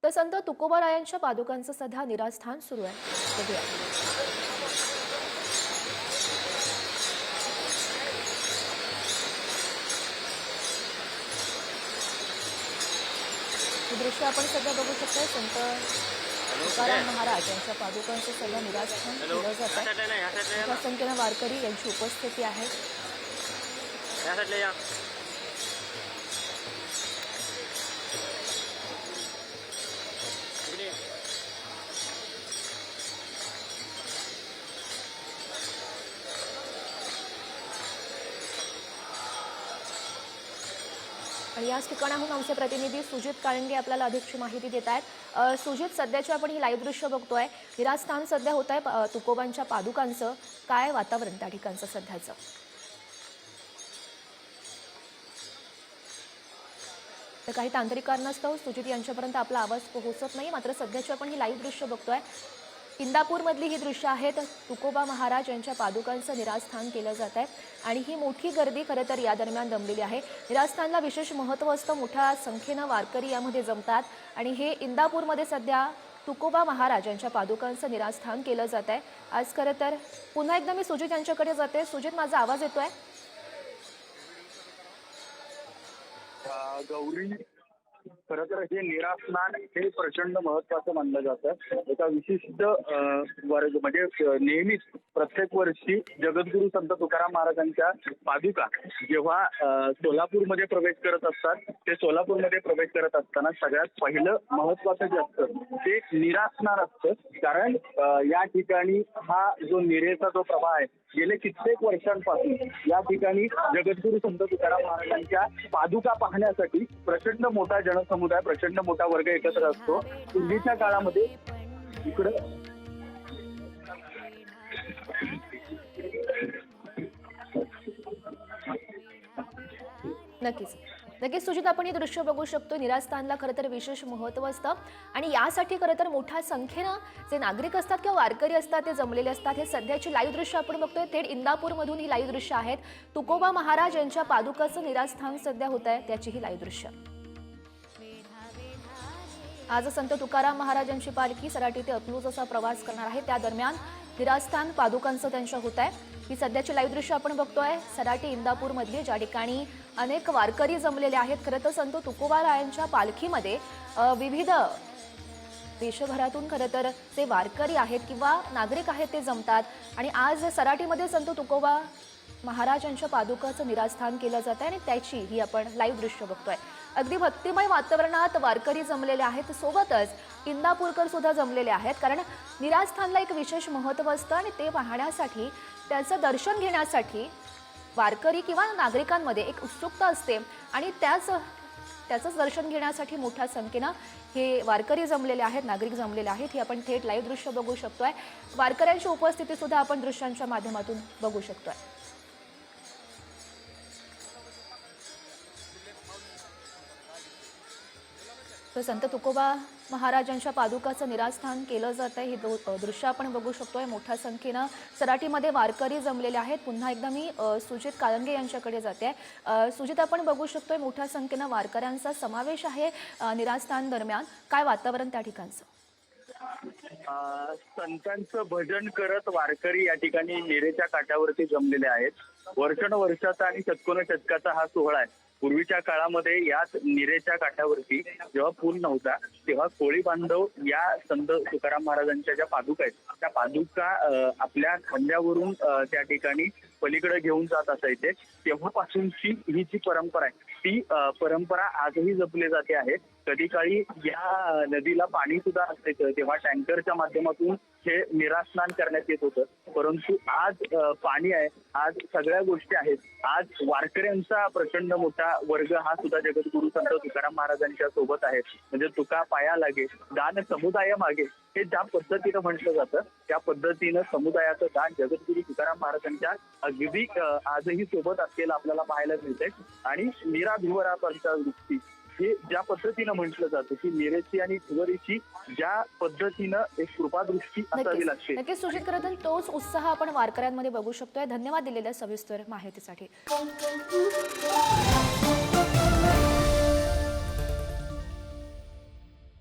तर संत तुकोबारायांच्या पादुकांचं सध्या निरास्थान सुरू आहे। बघूया। हे दृश्य आपण सध्या बघू शकतो। संत तुकाराम महाराज यांच्या पादुकांचं सध्या निरास्थान केलं जात आहे। मोठ्या संख्येने वारकरी यांची उपस्थिती आहे। आणि याच ठिकाणाहून आमचे प्रतिनिधी सुजित काळंगे आपल्याला अधिकची माहिती देत आहेत। सुजित, सध्याची आपण ही लाईव्ह दृश्य बघतोय, निरास्थान सध्या होत आहे तुकोबांच्या पादुकांचं, काय वातावरण त्या ठिकाणचं सध्याचं? तर काही तांत्रिक कारणास्तव सुजित यांच्यापर्यंत आपला आवाज पोहोचत नाही, मात्र सध्याची आपण ही लाईव्ह दृश्य बघतोय। इंदापूरमधली ही दृश्य आहेत। तुकोबा महाराज यांच्या पादुकांचं निरास्थान केलं जात आहे आणि ही मोठी गर्दी खरं तर या दरम्यान जमलेली आहे। निरास्थानला विशेष महत्त्व असतं, मोठ्या संख्येनं वारकरी यामध्ये जमतात आणि हे इंदापूरमध्ये सध्या तुकोबा महाराज यांच्या पादुकांचं निरास्थान केलं जात आहे। आज खरं तर पुन्हा एकदा मी सुजित यांच्याकडे जाते। सुजित, माझा आवाज येतोय? गौरी, खरं तर हे निरास्थान हे प्रचंड महत्वाचं मानलं जातं। एका विशिष्ट वर्ग म्हणजे नेहमीच प्रत्येक वर्षी जगद्गुरू संत तुकाराम महाराजांच्या पादुका जेव्हा सोलापूरमध्ये प्रवेश करत असतात, ते सोलापूरमध्ये प्रवेश करत असताना सगळ्यात पहिलं महत्वाचं जे असतं ते निरास्थान असतं। कारण या ठिकाणी हा जो निरेचा जो प्रवाह आहे, गेले कित्येक वर्षांपासून या ठिकाणी जगद्गुरू संत तुकाराम महाराजांच्या पादुका पाहण्यासाठी प्रचंड मोठा जनसमुदाय, प्रचंड मोठा वर्ग एकत्र असतो। पूर्वीच्या काळामध्ये इकडं नक्कीच नक्कीच सुजित, आपण हे दृश्य बघू शकतो। निरास्थानला खरं तर विशेष महत्त्व असतं आणि यासाठी खरं तर मोठ्या संख्येनं जे नागरिक असतात किंवा वारकरी असतात ते जमलेले असतात। हे सध्याची लाईव्ह दृश्य आपण बघतोय, थेट इंदापूरमधून ही लाईव्ह दृश्य आहेत। तुकोबा महाराज यांच्या पादुकाचं निरास्थान सध्या होत आहे, त्याची ही लाईव्ह दृश्य। आज संत तुकाराम महाराजांची पालखी सराटी ते अकलूज असा प्रवास करणार आहे, त्या दरम्यान निरास्थान पादुकांचं त्यांच्या होत आहे। ही सध्याची लाईव्ह दृश्य आपण बघतोय, सराटी इंदापूर मधली, ज्या ठिकाणी अनेक वारकरी जमलेले आहेत। खरं तर संत तुकोबारायांच्या पालखीमध्ये विविध देशभरातून खरं तर ते वारकरी आहेत किंवा नागरिक आहेत ते जमतात आणि आज सराटीमध्ये संत तुकोबा महाराजांच्या पादुकाचं निरास्थान केलं जात आहे आणि त्याची ही आपण लाईव्ह दृश्य बघतोय। अगदी भक्तिमय वातावरणात वारकरी जमलेले आहेत, सोबतच इंदापूरकर सुद्धा जमलेले आहेत। कारण निरास्थानला एक विशेष महत्त्व असतं आणि ते पाहण्यासाठी, त्याचं दर्शन घेण्यासाठी वारकरी किंवा नागरिकांमध्ये एक उत्सुकता असते आणि त्याचंच दर्शन घेण्यासाठी मोठ्या संख्येनं हे वारकरी जमलेले आहेत, नागरिक जमलेले आहेत। ही आपण थेट लाईव्ह दृश्य बघू शकतोय। वारकऱ्यांची उपस्थिती सुद्धा आपण दृश्यांच्या माध्यमातून बघू शकतोय। तर संत तुकोबा महाराजांच्या पादुकाचं निरास्थान केलं जात आहे, हे दृश्य आपण बघू शकतोय। मोठ्या संख्येनं सराटीमध्ये वारकरी जमलेले आहेत। पुन्हा एकदा मी सुजित काळंगे यांच्याकडे जाते। सुजित, आपण बघू शकतोय मोठ्या संख्येनं वारकऱ्यांचा समावेश आहे निरास्थान दरम्यान, काय वातावरण त्या ठिकाणचं? संतांचं भजन करत वारकरी या ठिकाणी निरेच्या काठावरती जमलेले आहेत। वर्षानुवर्षाचा आणि शतकोनशतकाचा हा सोहळा आहे। पूर्वीच्या काळामध्ये याच निरेच्या काठावरती जेव्हा पूल नव्हता, तेव्हा कोळी बांधव या संत तुकाराम महाराजांच्या ज्या पादुका आहेत, त्या पादुका आपल्या खांद्यावरून त्या ठिकाणी पलीकडे घेऊन जात असायचे। तेव्हापासूनची ही जी परंपरा आहे, ती परंपरा आजही जपली जाते आहे। कधी काळी या नदीला पाणी सुद्धा असायचं, तेव्हा टँकरच्या माध्यमातून हे निरास्थान करण्यात येत होतं। परंतु आज पाणी आहे, आज सगळ्या गोष्टी आहेत। आज वारकऱ्यांचा प्रचंड मोठा वर्ग हा सुद्धा जगद्गुरू संत तुकाराम महाराजांच्या सोबत आहे। म्हणजे तुका पाया लागे दान समुदाय मागे, हे ज्या पद्धतीनं म्हटलं जातं, त्या पद्धतीनं समुदायाचं दान जगद्गुरू तुकाराम महाराजांच्या अगदी आजही सोबत असलेलं आपल्याला पाहायला मिळतंय। आणि निराभिवरा पंचवृत्ती हे ज्या पद्धतीनं म्हटलं जातं की निरेची आणि भिवरीची ज्या पद्धतीनं एक कृपादृष्टी असावी लागते। नक्कीच सुजित, खरं तर तोच उत्साह आपण वारकऱ्यांमध्ये बघू शकतोय। धन्यवाद दिलेल्या सविस्तर माहितीसाठी।